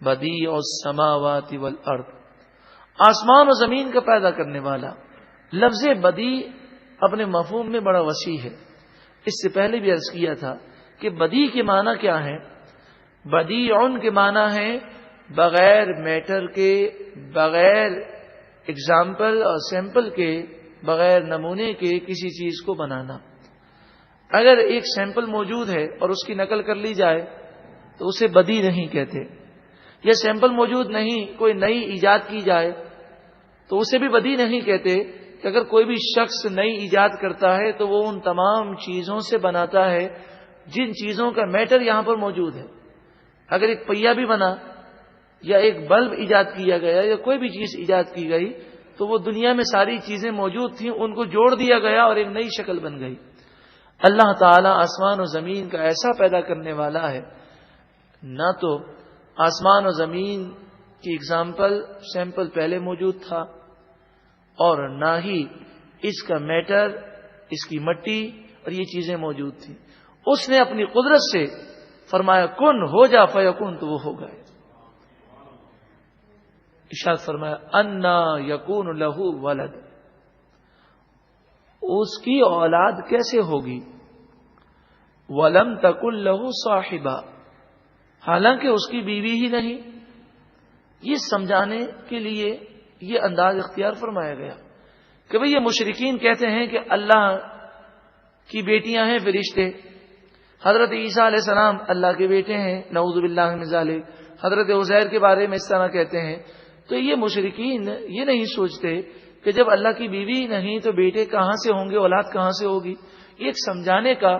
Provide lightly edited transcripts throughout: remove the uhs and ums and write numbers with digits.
Badie السماوات والارض، آسمان و زمین کا پیدا کرنے والا۔ لفظ بدیع اپنے مفہوم میں بڑا وسیع ہے۔ اس سے پہلے بھی عرض کیا تھا کہ بدیع کے معنی کیا ہے؟ بدیع کے معنی ہے بغیر میٹر کے، بغیر اگزامپل اور سیمپل کے، بغیر نمونے کے کسی چیز کو بنانا۔ اگر ایک سیمپل موجود ہے اور اس کی نقل کر لی جائے تو اسے بدیع نہیں کہتے، یا سیمپل موجود نہیں، کوئی نئی ایجاد کی جائے تو اسے بھی بدیع نہیں کہتے۔ کہ اگر کوئی بھی شخص نئی ایجاد کرتا ہے تو وہ ان تمام چیزوں سے بناتا ہے جن چیزوں کا میٹر یہاں پر موجود ہے۔ اگر ایک پہیا بھی بنا یا ایک بلب ایجاد کیا گیا یا کوئی بھی چیز ایجاد کی گئی تو وہ دنیا میں ساری چیزیں موجود تھیں، ان کو جوڑ دیا گیا اور ایک نئی شکل بن گئی۔ اللہ تعالیٰ آسمان و زمین کا ایسا پیدا کرنے والا ہے، نہ تو آسمان و زمین کی اگزامپل سیمپل پہلے موجود تھا اور نہ ہی اس کا میٹر، اس کی مٹی اور یہ چیزیں موجود تھیں۔ اس نے اپنی قدرت سے فرمایا کن ہو جا فیکون، تو وہ ہو گئے۔ ارشاد فرمایا انا یکون لہ ولد، اس کی اولاد کیسے ہوگی؟ ولم تکن لہ صاحبہ، حالانکہ اس کی بیوی ہی نہیں۔ یہ سمجھانے کے لیے یہ انداز اختیار فرمایا گیا کہ بھئی یہ مشرکین کہتے ہیں کہ اللہ کی بیٹیاں ہیں فرشتے، حضرت عیسیٰ علیہ السلام اللہ کے بیٹے ہیں، نعوذ باللہ من ذالک، حضرت عزیر کے بارے میں اس طرح کہتے ہیں۔ تو یہ مشرکین یہ نہیں سوچتے کہ جب اللہ کی بیوی نہیں تو بیٹے کہاں سے ہوں گے، اولاد کہاں سے ہوگی۔ یہ ایک سمجھانے کا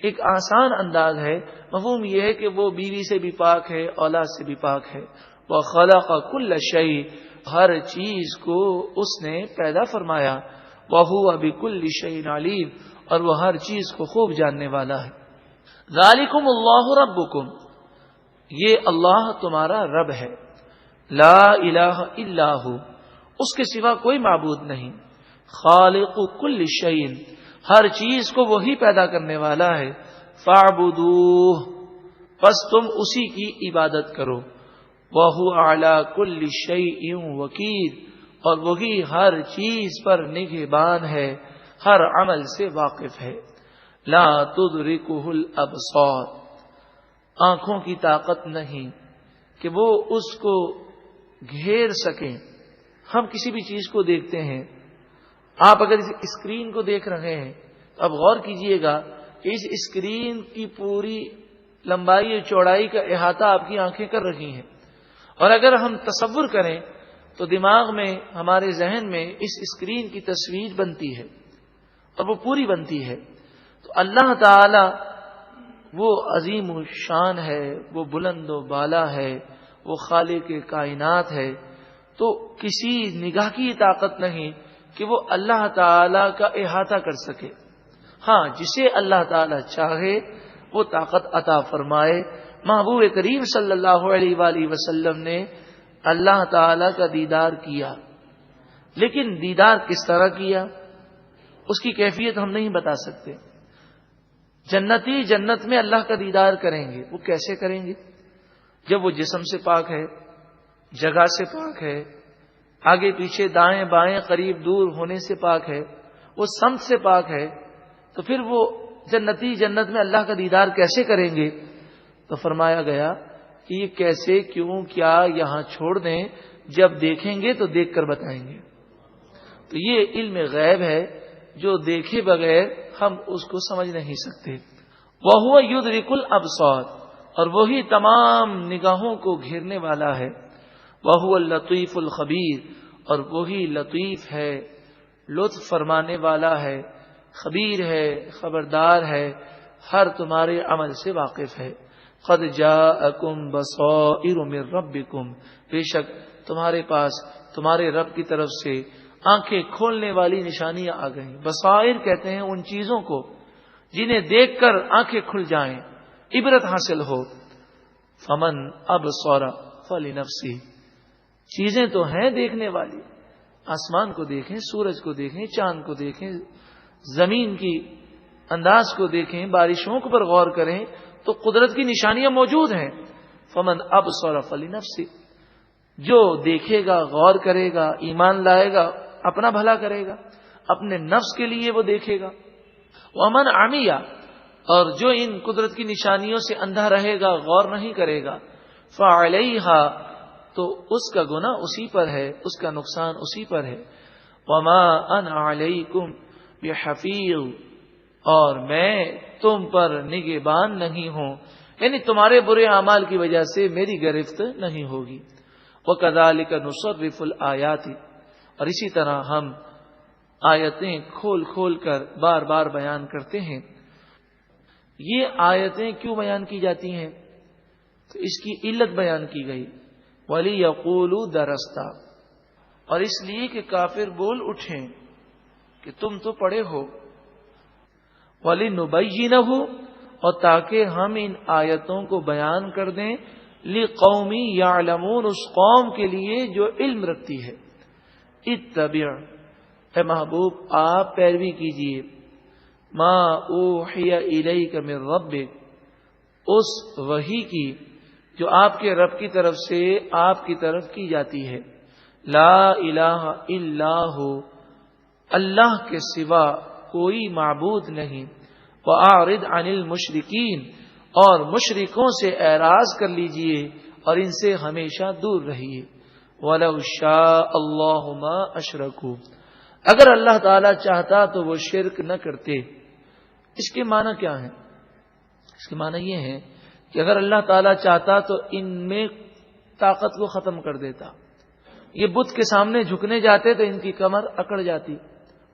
ایک آسان انداز ہے۔ مفہوم یہ ہے کہ وہ بیوی سے بھی پاک ہے، اولاد سے بھی پاک ہے۔ وَخَلَقَ كُلَّ شَيْءٍ، ہر چیز کو اس نے پیدا فرمایا۔ وَهُوَ بِكُلِّ شَيْءٍ عَلِيمٌ، اور وہ ہر چیز کو خوب جاننے والا ہے۔ ذَلِكُمُ اللَّهُ رَبُّكُمْ، یہ اللہ تمہارا رب ہے۔ لا الہ الا ہو، اس کے سوا کوئی معبود نہیں۔ خالق کل شیء، ہر چیز کو وہی پیدا کرنے والا ہے۔ فاعبدوہ، پس تم اسی کی عبادت کرو۔ وہو علی کل شیء وکیل، اور وہی ہر چیز پر نگہبان ہے، ہر عمل سے واقف ہے۔ لا تدرکہ الابصار، آنکھوں کی طاقت نہیں کہ وہ اس کو گھیر سکیں۔ ہم کسی بھی چیز کو دیکھتے ہیں، آپ اگر اس اسکرین کو دیکھ رہے ہیں تو اب غور کیجئے گا کہ اس اسکرین کی پوری لمبائی اور چوڑائی کا احاطہ آپ کی آنکھیں کر رہی ہیں، اور اگر ہم تصور کریں تو دماغ میں، ہمارے ذہن میں اس اسکرین کی تصویر بنتی ہے اور وہ پوری بنتی ہے۔ تو اللہ تعالی وہ عظیم الشان ہے، وہ بلند و بالا ہے، وہ خالق کائنات ہے، تو کسی نگاہ کی طاقت نہیں کہ وہ اللہ تعالی کا احاطہ کر سکے۔ ہاں، جسے اللہ تعالی چاہے وہ طاقت عطا فرمائے۔ محبوب کریم صلی اللہ علیہ وآلہ وسلم نے اللہ تعالی کا دیدار کیا، لیکن دیدار کس طرح کیا اس کی کیفیت ہم نہیں بتا سکتے۔ جنتی جنت میں اللہ کا دیدار کریں گے، وہ کیسے کریں گے؟ جب وہ جسم سے پاک ہے، جگہ سے پاک ہے، آگے پیچھے دائیں بائیں قریب دور ہونے سے پاک ہے، وہ سمت سے پاک ہے، تو پھر وہ جنتی جنت میں اللہ کا دیدار کیسے کریں گے؟ تو فرمایا گیا کہ یہ کیسے، کیوں، کیا یہاں چھوڑ دیں، جب دیکھیں گے تو دیکھ کر بتائیں گے۔ تو یہ علم غیب ہے جو دیکھے بغیر ہم اس کو سمجھ نہیں سکتے۔ وَهُوَ يُدْرِكُ الْأَبْصَارَ، اور وہی تمام نگاہوں کو گھیرنے والا ہے۔ وَهُوَ اللَّطِيفُ الْخَبِيرُ، اور وہی لطیف ہے، لطف فرمانے والا ہے، خبیر ہے، خبردار ہے، ہر تمہارے عمل سے واقف ہے۔ قَدْ جَاءَكُمْ بَصَائِرُ مِن رَبِّكُمْ، بے شک تمہارے پاس تمہارے رب کی طرف سے آنکھیں کھولنے والی نشانیاں آ گئیں۔ بصائر کہتے ہیں ان چیزوں کو جنہیں دیکھ کر آنکھیں کھل جائیں، عبرت حاصل ہو۔ فمن ابصر فلنفسہ، چیزیں تو ہیں دیکھنے والی، آسمان کو دیکھیں، سورج کو دیکھیں، چاند کو دیکھیں، زمین کی انداز کو دیکھیں، بارشوں پر غور کریں تو قدرت کی نشانیاں موجود ہیں، فمن ابصر فلنفسہ، جو دیکھے گا، غور کرے گا، ایمان لائے گا، اپنا بھلا کرے گا، اپنے نفس کے لیے وہ دیکھے گا۔ ومن عمی، اور جو ان قدرت کی نشانیوں سے اندھا رہے گا، غور نہیں کرے گا، فعلیہا، تو اس کا گناہ اسی پر ہے، اس کا نقصان اسی پر ہے۔ وما انا علیکم بحفیظ، اور میں تم پر نگہبان نہیں ہوں، یعنی تمہارے برے اعمال کی وجہ سے میری گرفت نہیں ہوگی۔ وَكَذَلِكَ نُصَرِّفُ الْآيَاتِ، اور اسی طرح ہم آیتیں کھول کھول کر بار بار بیان کرتے ہیں۔ یہ آیتیں کیوں بیان کی جاتی ہیں؟ تو اس کی علت بیان کی گئی، وَلِيَقُولُوا دَرَسْتَ، اور اس لیے کہ کافر بول اٹھیں کہ تم تو پڑھے ہو، وَلِنُبَيِّنَهُ، اور تاکہ ہم ان آیتوں کو بیان کر دیں، لِقَوْمٍ يَعْلَمُونَ، اس قوم کے لیے جو علم رکھتی ہے۔ اتبع، اے محبوب آپ پیروی کیجئے، ما اوحی الیک من ربک، اس وحی کی جو آپ کے رب کی طرف سے آپ کی طرف کی جاتی ہے۔ لا الہ الا ہو، اللہ کے سوا کوئی معبود نہیں۔ وَأَعْرِضْ عَنِ الْمُشْرِكِينَ، اور مشرکوں سے اعراض کر لیجئے اور ان سے ہمیشہ دور رہیے۔ وَلَوْ شَاءَ اللَّهُ مَا أَشْرَكُوا، اگر اللہ تعالی چاہتا تو وہ شرک نہ کرتے۔ اس کے معنی کیا ہے؟ اس کے معنی یہ ہے کہ اگر اللہ تعالی چاہتا تو ان میں طاقت کو ختم کر دیتا۔ یہ بت کے سامنے جھکنے جاتے تو ان کی کمر اکڑ جاتی،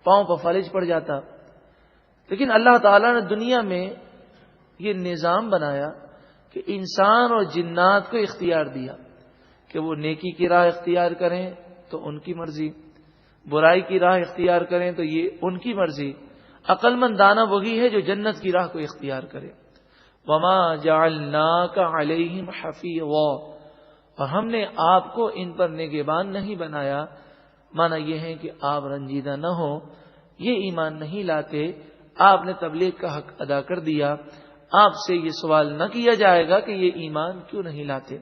پاؤں پر فلج پڑ جاتا۔ لیکن اللہ تعالیٰ نے دنیا میں یہ نظام بنایا کہ انسان اور جنات کو اختیار دیا کہ وہ نیکی کی راہ اختیار کریں تو ان کی مرضی، برائی کی راہ اختیار کریں تو یہ ان کی مرضی۔ عقل مند دانا وہی ہے جو جنت کی راہ کو اختیار کرے۔ وما جعلناک علیہم حفیظا، اور ہم نے آپ کو ان پر نگہبان نہیں بنایا۔ معنی یہ ہے کہ آپ رنجیدہ نہ ہو، یہ ایمان نہیں لاتے، آپ نے تبلیغ کا حق ادا کر دیا، آپ سے یہ سوال نہ کیا جائے گا کہ یہ ایمان کیوں نہیں لاتے۔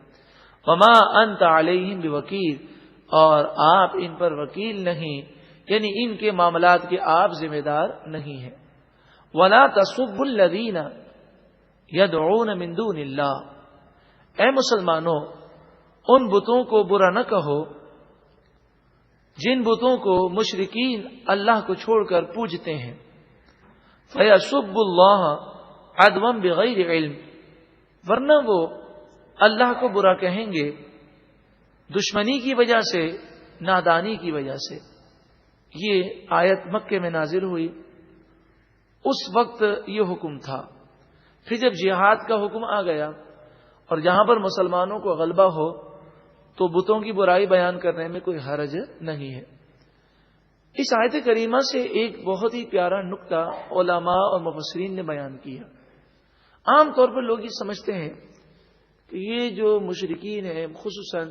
وما انت علیہم بوکیل، اور آپ ان پر وکیل نہیں، یعنی ان کے معاملات کے آپ ذمہ دار نہیں ہیں۔ ولا تسبوا الذین یدعون من دون اللہ، اے مسلمانوں ان بتوں کو برا نہ کہو جن بتوں کو مشرکین اللہ کو چھوڑ کر پوجتے ہیں۔ فَيَسُبُّ اللَّهَ عَدْوًا بِغَيْرِ عِلْمٍ، ورنہ وہ اللہ کو برا کہیں گے دشمنی کی وجہ سے، نادانی کی وجہ سے۔ یہ آیت مکے میں نازل ہوئی، اس وقت یہ حکم تھا۔ پھر جب جہاد کا حکم آ گیا اور جہاں پر مسلمانوں کو غلبہ ہو تو بتوں کی برائی بیان کرنے میں کوئی حرج نہیں ہے۔ اس آیت کریمہ سے ایک بہت ہی پیارا نکتہ علماء اور مفسرین نے بیان کیا۔ عام طور پر لوگ یہ سمجھتے ہیں کہ یہ جو مشرکین ہیں، خصوصاً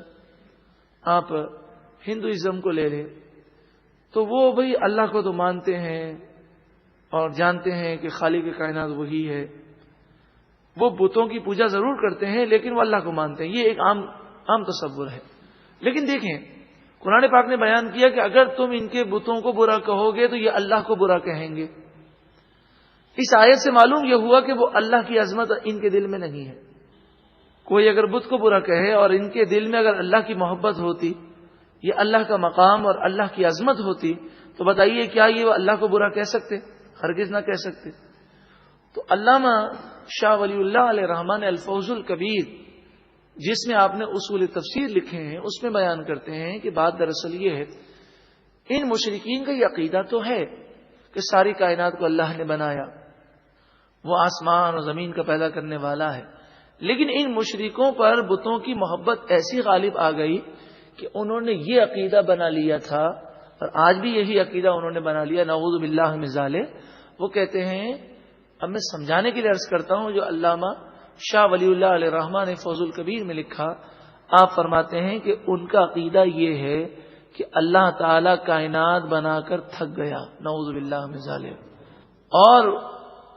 آپ ہندوازم کو لے لیں تو وہ بھئی اللہ کو تو مانتے ہیں اور جانتے ہیں کہ خالق کائنات وہی ہے، وہ بتوں کی پوجا ضرور کرتے ہیں لیکن وہ اللہ کو مانتے ہیں۔ یہ ایک عام تصور ہے۔ لیکن دیکھیں قرآن پاک نے بیان کیا کہ اگر تم ان کے بتوں کو برا کہو گے تو یہ اللہ کو برا کہیں گے۔ اس آیت سے معلوم یہ ہوا کہ وہ اللہ کی عظمت ان کے دل میں نہیں ہے۔ کوئی اگر بت کو برا کہے اور ان کے دل میں اگر اللہ کی محبت ہوتی، یہ اللہ کا مقام اور اللہ کی عظمت ہوتی، تو بتائیے کیا یہ وہ اللہ کو برا کہہ سکتے؟ ہرگز نہ کہہ سکتے۔ تو علامہ شاہ ولی اللہ علیہ رحمٰن الفوز الکبیر، جس میں آپ نے اصول تفسیر لکھے ہیں، اس میں بیان کرتے ہیں کہ بات دراصل یہ ہے، ان مشرکین کا یہ عقیدہ تو ہے کہ ساری کائنات کو اللہ نے بنایا، وہ آسمان اور زمین کا پیدا کرنے والا ہے، لیکن ان مشرکوں پر بتوں کی محبت ایسی غالب آ گئی کہ انہوں نے یہ عقیدہ بنا لیا تھا، اور آج بھی یہی عقیدہ انہوں نے بنا لیا، نعوذ باللہ من ذالک۔ وہ کہتے ہیں، اب میں سمجھانے کے لیے عرض کرتا ہوں، جو علامہ شاہ ولی اللہ علیہ رحمٰن نے فوز الکبیر میں لکھا، آپ فرماتے ہیں کہ ان کا عقیدہ یہ ہے کہ اللہ تعالی کائنات بنا کر تھک گیا، نعوذ باللہ من ذالک، اور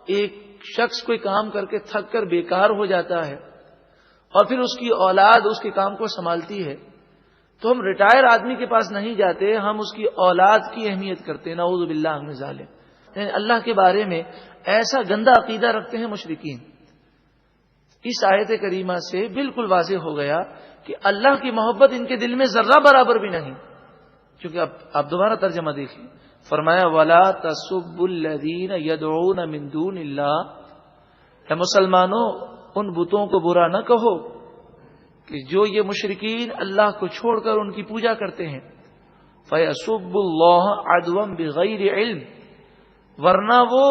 ایک شخص کوئی کام کر کے تھک کر بیکار ہو جاتا ہے، اور پھر اس کی اولاد اس کے کام کو سنبھالتی ہے، تو ہم ریٹائر آدمی کے پاس نہیں جاتے، ہم اس کی اولاد کی اہمیت کرتے ہیں۔ نعوذ باللہ من ذالک، یعنی اللہ کے بارے میں ایسا گندا عقیدہ رکھتے ہیں مشرکین۔ اس آیت کریمہ سے بالکل واضح ہو گیا کہ اللہ کی محبت ان کے دل میں ذرہ برابر بھی نہیں، کیونکہ اب دوبارہ ترجمہ دیکھیں، فرمایا وَلَا تَسُبُّوا الَّذِينَ يَدْعُونَ مِن دُونِ اللَّهِ، اے مسلمانوں ان بتوں کو برا نہ کہو کہ جو یہ مشرکین اللہ کو چھوڑ کر ان کی پوجا کرتے ہیں، فَيَسُبُّوا اللَّهَ عَدْوًا بِغَيْرِ عِلْمٍ، ورنہ وہ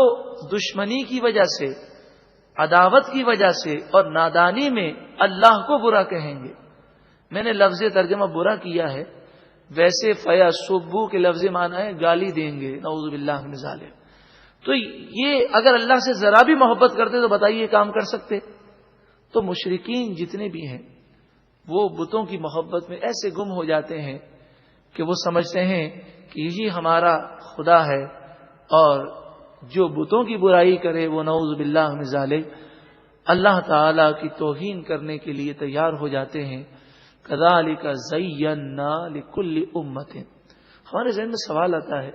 دشمنی کی وجہ سے، عداوت کی وجہ سے اور نادانی میں اللہ کو برا کہیں گے۔ میں نے لفظ ترجمہ برا کیا ہے، ویسے فَيَسُبُّوا کے لفظ معنی ہے گالی دیں گے، نعوذ باللہ من ذالک۔ تو یہ اگر اللہ سے ذرا بھی محبت کرتے تو بتائیے کام کر سکتے؟ تو مشرکین جتنے بھی ہیں وہ بتوں کی محبت میں ایسے گم ہو جاتے ہیں کہ وہ سمجھتے ہیں کہ یہی ہمارا خدا ہے، اور جو بتوں کی برائی کرے وہ نعوذ باللہ من ذالک اللہ تعالی کی توہین کرنے کے لیے تیار ہو جاتے ہیں۔ کذالک زینا لکل امت، ہمارے ذہن میں سوال آتا ہے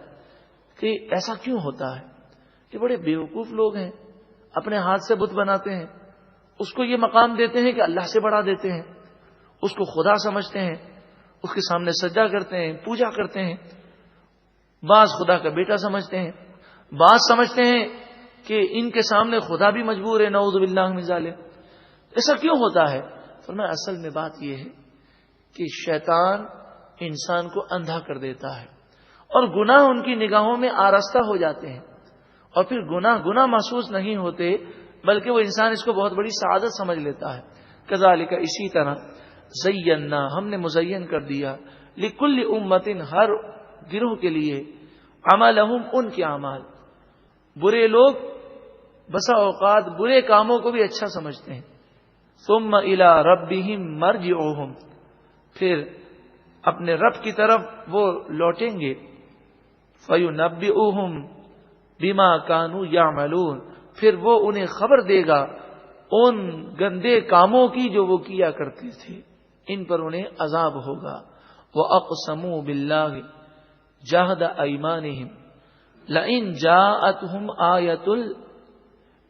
کہ ایسا کیوں ہوتا ہے کہ بڑے بیوقوف لوگ ہیں، اپنے ہاتھ سے بت بناتے ہیں، اس کو یہ مقام دیتے ہیں کہ اللہ سے بڑھا دیتے ہیں، اس کو خدا سمجھتے ہیں، اس کے سامنے سجدہ کرتے ہیں، پوجا کرتے ہیں، بعض خدا کا بیٹا سمجھتے ہیں، بعض سمجھتے ہیں کہ ان کے سامنے خدا بھی مجبور ہے، نعوذ باللہ من ذالک۔ ایسا کیوں ہوتا ہے؟ فرمایا اصل میں بات یہ ہے کہ شیطان انسان کو اندھا کر دیتا ہے، اور گناہ ان کی نگاہوں میں آراستہ ہو جاتے ہیں، اور پھر گناہ محسوس نہیں ہوتے، بلکہ وہ انسان اس کو بہت بڑی سعادت سمجھ لیتا ہے۔ کذالک، اسی طرح زینا، ہم نے مزین کر دیا، لکل امت، ہر گروہ کے لیے، عملہم، ان کے اعمال۔ برے لوگ بسا اوقات برے کاموں کو بھی اچھا سمجھتے ہیں۔ ثم الی ربہم مرجعہم، پھر اپنے رب کی طرف وہ لوٹیں گے، فینبئہم بما کانوا یعملون، پھر وہ انہیں خبر دے گا ان گندے کاموں کی جو وہ کیا کرتے تھے، ان پر انہیں عذاب ہوگا۔ وَأَقْسَمُوا بِاللَّهِ جَهْدَ أَيْمَانِهِمْ لَئِنْ جَاءَتْهُمْ آیَةٌ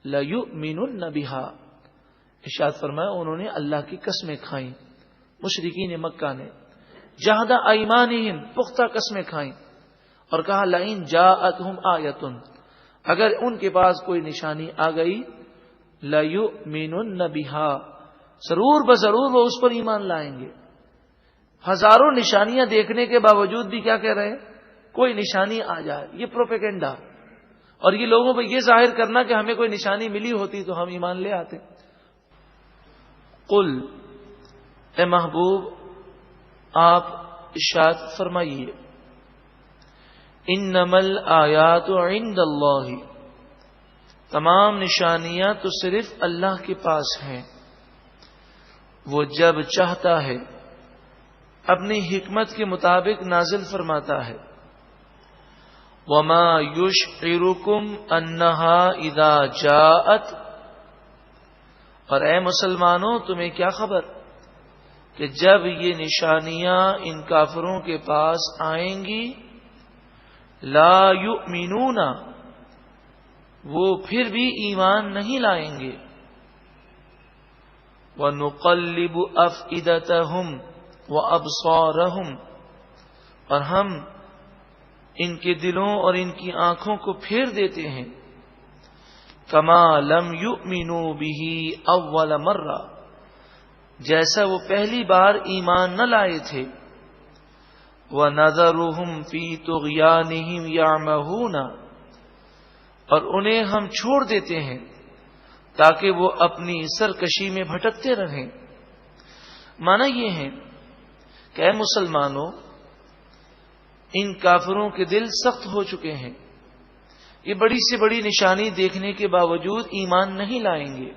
لَيُؤْمِنُنَّ بِهَا، ارشاد فرمایا انہوں نے اللہ کی قسمیں کھائیں، مشرکین مکہ نے جَهْدَ أَيْمَانِهِمْ، پختہ قسمیں کھائیں، اور کہا لَئِنْ جَاءَتْهُمْ آیَةٌ، اگر ان کے پاس کوئی نشانی آ گئی، لَيُؤْمِنُنَّ بِهَا، ضرور بضرور وہ اس پر ایمان لائیں گے۔ ہزاروں نشانیاں دیکھنے کے باوجود بھی کیا کہہ رہے ہیں؟ کوئی نشانی آ جائے، یہ پروپیگنڈا، اور یہ لوگوں پہ یہ ظاہر کرنا کہ ہمیں کوئی نشانی ملی ہوتی تو ہم ایمان لے آتے۔ قل، اے محبوب آپ ارشاد فرمائیے، انما الآیات عند اللہ، تمام نشانیاں تو صرف اللہ کے پاس ہیں، وہ جب چاہتا ہے اپنی حکمت کے مطابق نازل فرماتا ہے۔ وما یشعرکم انہا اذا جاءت، اور اے مسلمانوں تمہیں کیا خبر کہ جب یہ نشانیاں ان کافروں کے پاس آئیں گی، لا یؤمنون، وہ پھر بھی ایمان نہیں لائیں گے۔ وَنُقَلِّبُ أَفْئِدَتَهُمْ وَأَبْصَارَهُمْ، اور ہم ان کے دلوں اور ان کی آنکھوں کو پھیر دیتے ہیں، کما لم یؤمنوا بہ اول مرہ، جیسا وہ پہلی بار ایمان نہ لائے تھے۔ وَنَذَرُهُمْ فِي طُغْيَانِهِمْ يَعْمَهُونَ، اور انہیں ہم چھوڑ دیتے ہیں تاکہ وہ اپنی سرکشی میں بھٹکتے رہیں۔ معنی یہ ہے کہ اے مسلمانوں، ان کافروں کے دل سخت ہو چکے ہیں، یہ بڑی سے بڑی نشانی دیکھنے کے باوجود ایمان نہیں لائیں گے،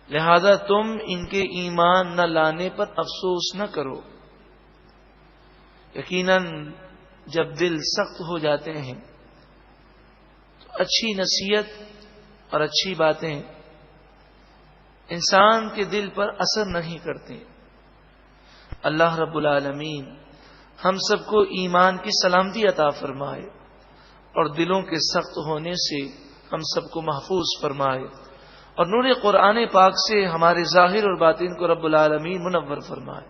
لہذا تم ان کے ایمان نہ لانے پر افسوس نہ کرو۔ یقیناً جب دل سخت ہو جاتے ہیں تو اچھی نصیحت اور اچھی باتیں انسان کے دل پر اثر نہیں کرتے۔ اللہ رب العالمین ہم سب کو ایمان کی سلامتی عطا فرمائے اور دلوں کے سخت ہونے سے ہم سب کو محفوظ فرمائے، اور نور قرآن پاک سے ہمارے ظاہر اور باطن کو رب العالمین منور فرمائے۔